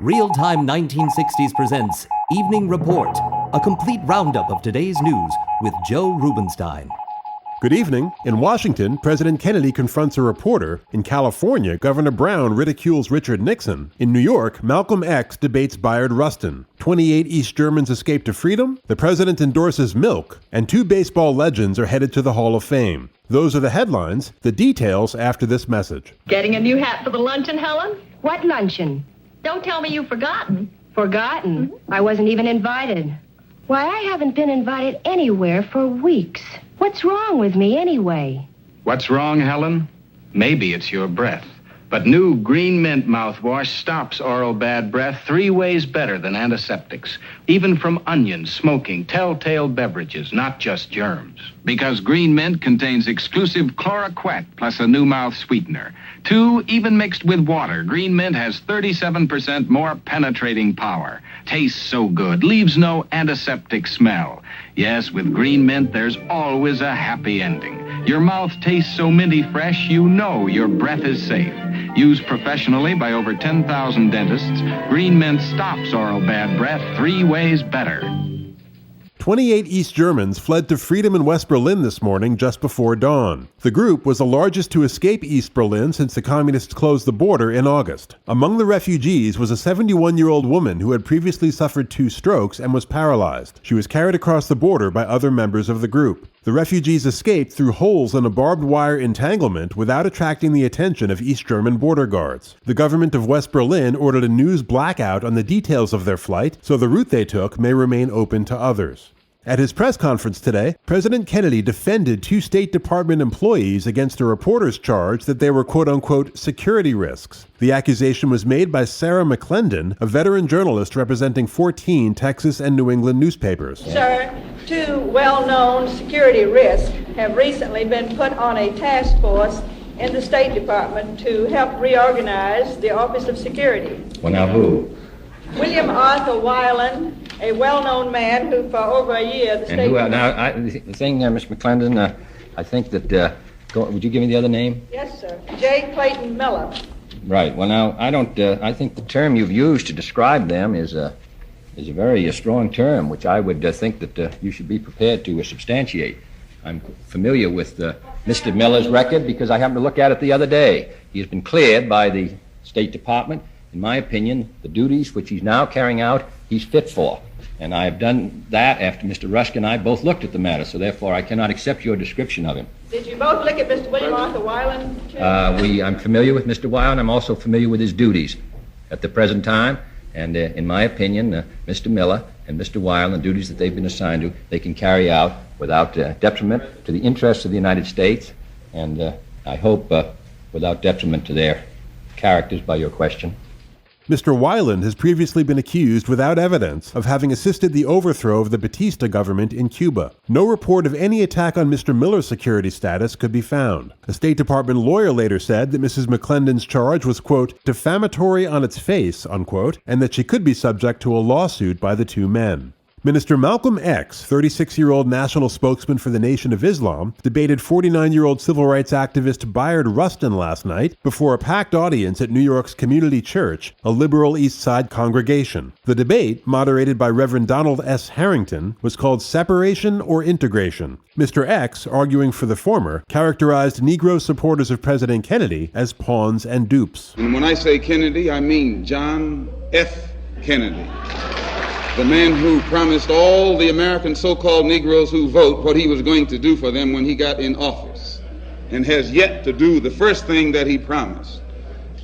Real-Time 1960s presents Evening Report, a complete roundup of today's news with Joe Rubenstein. Good evening. In Washington, President Kennedy confronts a reporter. In California, Governor Brown ridicules Richard Nixon. In New York, Malcolm X debates Bayard Rustin. 28 East Germans escape to freedom. The president endorses milk. And 2 baseball legends are headed to the Hall of Fame. Those are the headlines. The details after this message. Getting a new hat for the luncheon, Helen? What luncheon? Don't tell me you've forgotten. Forgotten? Mm-hmm. I wasn't even invited. Why, I haven't been invited anywhere for weeks. What's wrong with me anyway? What's wrong, Helen? Maybe it's your breath. But new Green Mint mouthwash stops oral bad breath 3 ways better than antiseptics. Even from onions, smoking, telltale beverages, not just germs. Because Green Mint contains exclusive chloroquet plus a new mouth sweetener. 2, even mixed with water, Green Mint has 37% more penetrating power. Tastes so good, leaves no antiseptic smell. Yes, with Green Mint, there's always a happy ending. Your mouth tastes so minty fresh, you know your breath is safe. Used professionally by over 10,000 dentists, Green Mint stops oral bad breath 3 ways better. 28 East Germans fled to freedom in West Berlin this morning just before dawn. The group was the largest to escape East Berlin since the communists closed the border in August. Among the refugees was a 71-year-old woman who had previously suffered 2 strokes and was paralyzed. She was carried across the border by other members of the group. The refugees escaped through holes in a barbed wire entanglement without attracting the attention of East German border guards. The government of West Berlin ordered a news blackout on the details of their flight, so the route they took may remain open to others. At his press conference today, President Kennedy defended 2 State Department employees against a reporter's charge that they were quote-unquote security risks. The accusation was made by Sarah McClendon, a veteran journalist representing 14 Texas and New England newspapers. Sir, 2 well-known security risks have recently been put on a task force in the State Department to help reorganize the Office of Security. Well, now who? William Arthur Weiland, a well-known man who for over a year the State Department... The thing there, Miss McClendon, I think that... would you give me the other name? Yes, sir. J. Clayton Miller. Right. Well, now, I think the term you've used to describe them is a very strong term, which I would think that you should be prepared to substantiate. I'm familiar with Mr. Miller's record because I happened to look at it the other day. He has been cleared by the State Department. In my opinion, the duties which he's now carrying out, he's fit for. And I have done that after Mr. Rusk and I both looked at the matter, so therefore I cannot accept your description of him. Did you both look at Mr. William Arthur Weiland, too? I'm familiar with Mr. Weiland. I'm also familiar with his duties at the present time. And in my opinion, Mr. Miller and Mr. Weiland, the duties that they've been assigned to, they can carry out without detriment to the interests of the United States, and I hope without detriment to their characters by your question. Mr. Weiland has previously been accused without evidence of having assisted the overthrow of the Batista government in Cuba. No report of any attack on Mr. Miller's security status could be found. A State Department lawyer later said that Mrs. McClendon's charge was, quote, defamatory on its face, unquote, and that she could be subject to a lawsuit by the 2 men. Minister Malcolm X, 36-year-old national spokesman for the Nation of Islam, debated 49-year-old civil rights activist Bayard Rustin last night before a packed audience at New York's Community Church, a liberal East Side congregation. The debate, moderated by Reverend Donald S. Harrington, was called Separation or Integration. Mr. X, arguing for the former, characterized Negro supporters of President Kennedy as pawns and dupes. And when I say Kennedy, I mean John F. Kennedy. The man who promised all the American so-called Negroes who vote what he was going to do for them when he got in office, and has yet to do the first thing that he promised,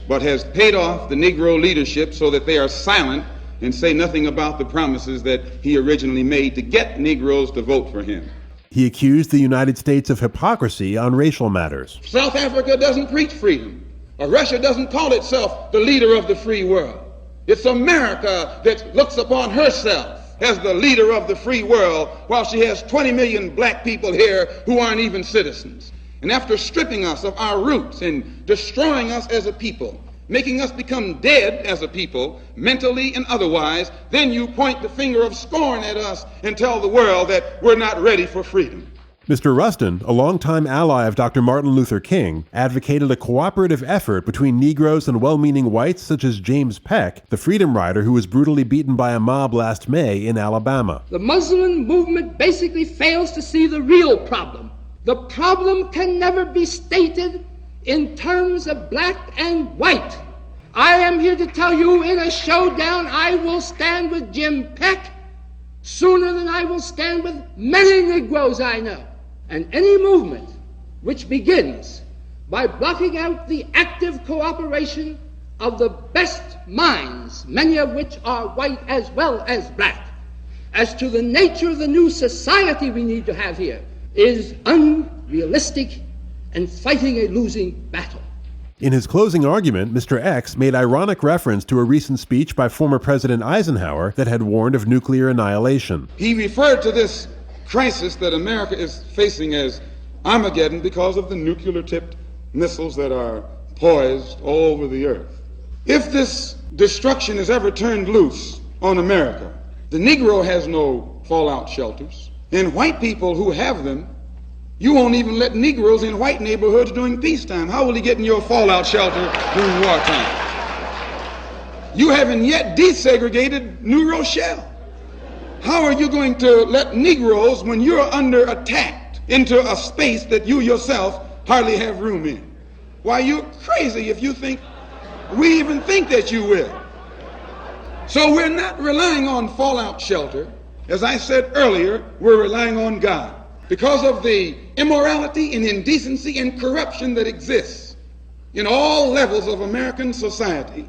but has paid off the Negro leadership so that they are silent and say nothing about the promises that he originally made to get Negroes to vote for him. He accused the United States of hypocrisy on racial matters. South Africa doesn't preach freedom, or Russia doesn't call itself the leader of the free world. It's America that looks upon herself as the leader of the free world while she has 20 million black people here who aren't even citizens. And after stripping us of our roots and destroying us as a people, making us become dead as a people, mentally and otherwise, then you point the finger of scorn at us and tell the world that we're not ready for freedom. Mr. Rustin, a longtime ally of Dr. Martin Luther King, advocated a cooperative effort between Negroes and well-meaning whites such as James Peck, the freedom rider who was brutally beaten by a mob last May in Alabama. The Muslim movement basically fails to see the real problem. The problem can never be stated in terms of black and white. I am here to tell you, in a showdown, I will stand with Jim Peck sooner than I will stand with many Negroes I know. And any movement which begins by blocking out the active cooperation of the best minds, many of which are white as well as black, as to the nature of the new society we need to have here, is unrealistic and fighting a losing battle. In his closing argument, Mr. X made ironic reference to a recent speech by former President Eisenhower that had warned of nuclear annihilation. He referred to this crisis that America is facing as Armageddon because of the nuclear-tipped missiles that are poised all over the earth. If this destruction is ever turned loose on America, the Negro has no fallout shelters, and white people who have them, you won't even let Negroes in white neighborhoods during peacetime. How will he get in your fallout shelter during wartime? You haven't yet desegregated New Rochelle. How are you going to let Negroes, when you're under attack, into a space that you yourself hardly have room in? Why, you're crazy if you think we even think that you will. So we're not relying on fallout shelter. As I said earlier, we're relying on God. Because of the immorality and indecency and corruption that exists in all levels of American society,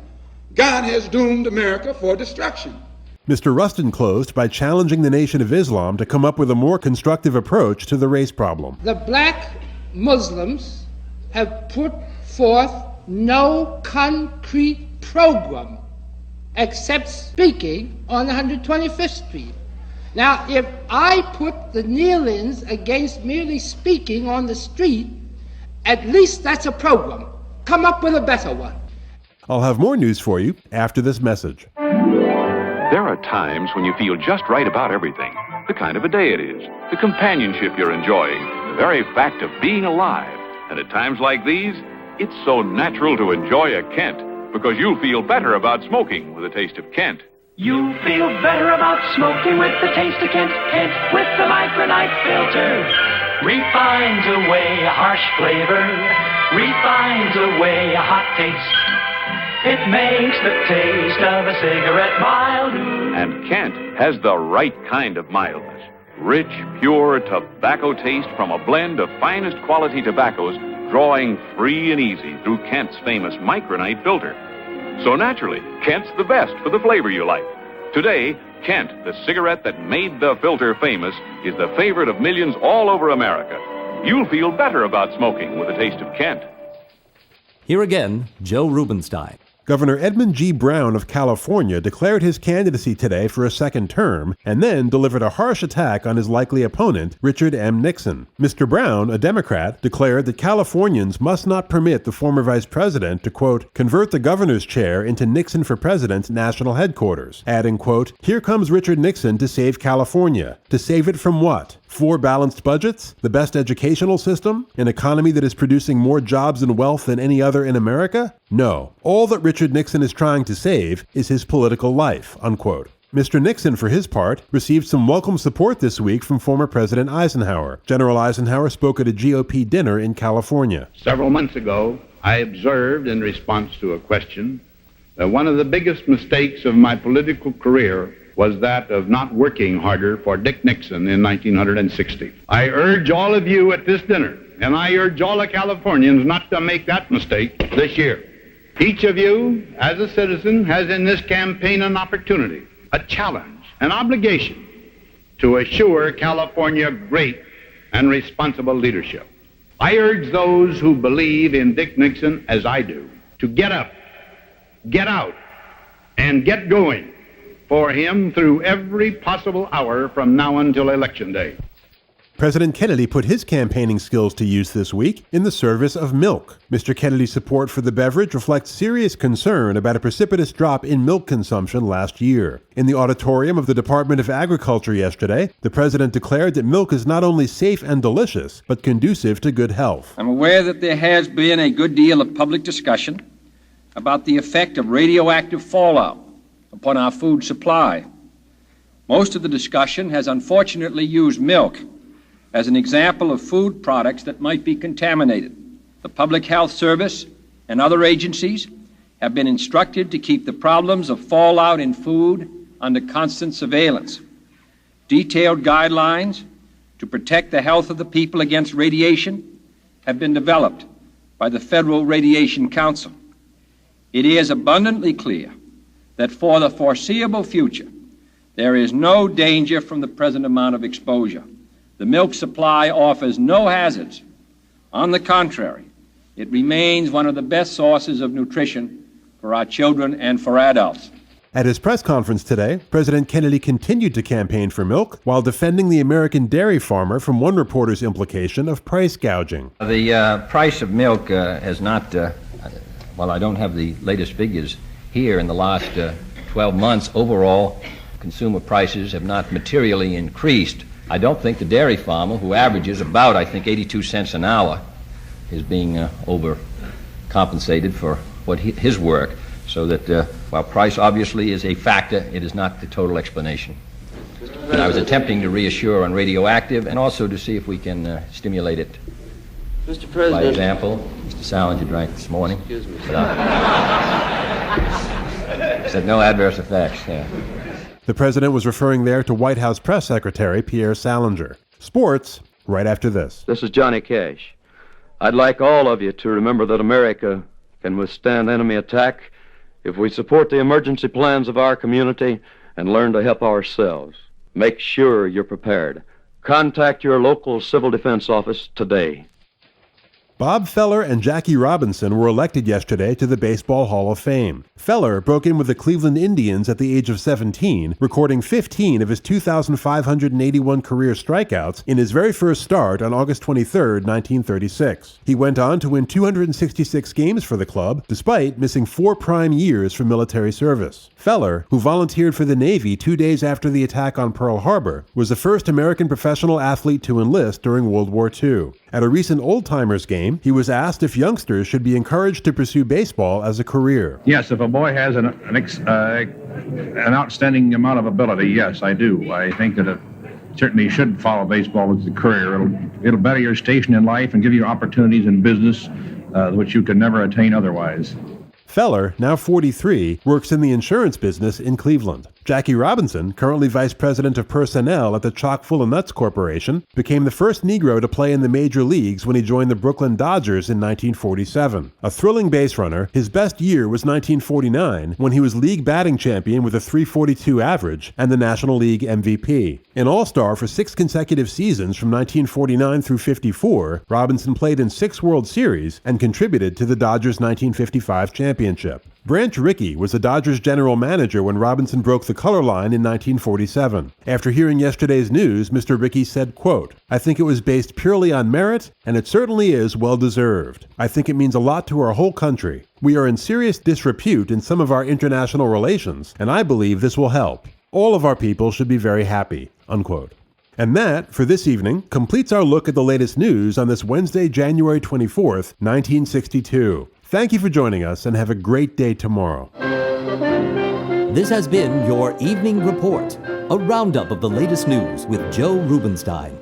God has doomed America for destruction. Mr. Rustin closed by challenging the Nation of Islam to come up with a more constructive approach to the race problem. The black Muslims have put forth no concrete program except speaking on 125th Street. Now, if I put the kneel-ins against merely speaking on the street, at least that's a program. Come up with a better one. I'll have more news for you after this message. There are times when you feel just right about everything. The kind of a day it is, the companionship you're enjoying, the very fact of being alive. And at times like these, it's so natural to enjoy a Kent, because you'll feel better about smoking with a taste of Kent. You feel better about smoking with the taste of Kent. Kent with the micronite filter refines away a harsh flavor, refines away a hot taste. It makes the taste of a cigarette mild. And Kent has the right kind of mildness. Rich, pure tobacco taste from a blend of finest quality tobaccos, drawing free and easy through Kent's famous micronite filter. So naturally, Kent's the best for the flavor you like. Today, Kent, the cigarette that made the filter famous, is the favorite of millions all over America. You'll feel better about smoking with a taste of Kent. Here again, Joe Rubenstein. Governor Edmund G. Brown of California declared his candidacy today for a second term and then delivered a harsh attack on his likely opponent, Richard M. Nixon. Mr. Brown, a Democrat, declared that Californians must not permit the former vice president to, quote, convert the governor's chair into Nixon for President national headquarters, adding, quote, here comes Richard Nixon to save California. To save it from what? 4 balanced budgets? The best educational system? An economy that is producing more jobs and wealth than any other in America? No. All that Richard Nixon is trying to save is his political life, unquote. Mr. Nixon, for his part, received some welcome support this week from former President Eisenhower. General Eisenhower spoke at a GOP dinner in California. Several months ago, I observed in response to a question that one of the biggest mistakes of my political career was that of not working harder for Dick Nixon in 1960. I urge all of you at this dinner, and I urge all the Californians not to make that mistake this year. Each of you, as a citizen, has in this campaign an opportunity, a challenge, an obligation to assure California great and responsible leadership. I urge those who believe in Dick Nixon, as I do, to get up, get out, and get going for him through every possible hour from now until Election Day. President Kennedy put his campaigning skills to use this week in the service of milk. Mr. Kennedy's support for the beverage reflects serious concern about a precipitous drop in milk consumption last year. In the auditorium of the Department of Agriculture yesterday, the president declared that milk is not only safe and delicious, but conducive to good health. I'm aware that there has been a good deal of public discussion about the effect of radioactive fallout upon our food supply. Most of the discussion has unfortunately used milk as an example of food products that might be contaminated. The Public Health Service and other agencies have been instructed to keep the problems of fallout in food under constant surveillance. Detailed guidelines to protect the health of the people against radiation have been developed by the Federal Radiation Council. It is abundantly clear that for the foreseeable future, there is no danger from the present amount of exposure. The milk supply offers no hazards. On the contrary, it remains one of the best sources of nutrition for our children and for adults. At his press conference today, President Kennedy continued to campaign for milk while defending the American dairy farmer from one reporter's implication of price gouging. The price of milk has not, well, I don't have the latest figures here. In the last 12 months, overall, consumer prices have not materially increased. I don't think the dairy farmer, who averages about, 82 cents an hour, is being overcompensated for his work. So that while price obviously is a factor, it is not the total explanation. And I was attempting to reassure on radioactive and also to see if we can stimulate it. Mr. President. By example, Mr. Salinger drank this morning. Excuse me. Said no adverse effects. Yeah. The president was referring there to White House Press Secretary Pierre Salinger. Sports, right after this. This is Johnny Cash. I'd like all of you to remember that America can withstand enemy attack if we support the emergency plans of our community and learn to help ourselves. Make sure you're prepared. Contact your local civil defense office today. Bob Feller and Jackie Robinson were elected yesterday to the Baseball Hall of Fame. Feller broke in with the Cleveland Indians at the age of 17, recording 15 of his 2,581 career strikeouts in his very first start on August 23, 1936. He went on to win 266 games for the club, despite missing 4 prime years for military service. Feller, who volunteered for the Navy 2 days after the attack on Pearl Harbor, was the first American professional athlete to enlist during World War II. At a recent Old Timers game, he was asked if youngsters should be encouraged to pursue baseball as a career. Yes, if a boy has an outstanding amount of ability, yes, I do. I think that it certainly should follow baseball as a career. It'll better your station in life and give you opportunities in business which you could never attain otherwise. Feller, now 43, works in the insurance business in Cleveland. Jackie Robinson, currently vice president of personnel at the Chock-full of Nuts Corporation, became the first Negro to play in the major leagues when he joined the Brooklyn Dodgers in 1947. A thrilling base runner, his best year was 1949, when he was league batting champion with a .342 average and the National League MVP. An All-Star for 6 consecutive seasons from 1949 through 54, Robinson played in 6 World Series and contributed to the Dodgers' 1955 championship. Branch Rickey was the Dodgers general manager when Robinson broke the color line in 1947. After hearing yesterday's news, Mr. Rickey said, quote, "I think it was based purely on merit, and it certainly is well-deserved. I think it means a lot to our whole country. We are in serious disrepute in some of our international relations, and I believe this will help. All of our people should be very happy," unquote. And that, for this evening, completes our look at the latest news on this Wednesday, January 24th, 1962. Thank you for joining us, and have a great day tomorrow. This has been your Evening Report, a roundup of the latest news with Joe Rubenstein.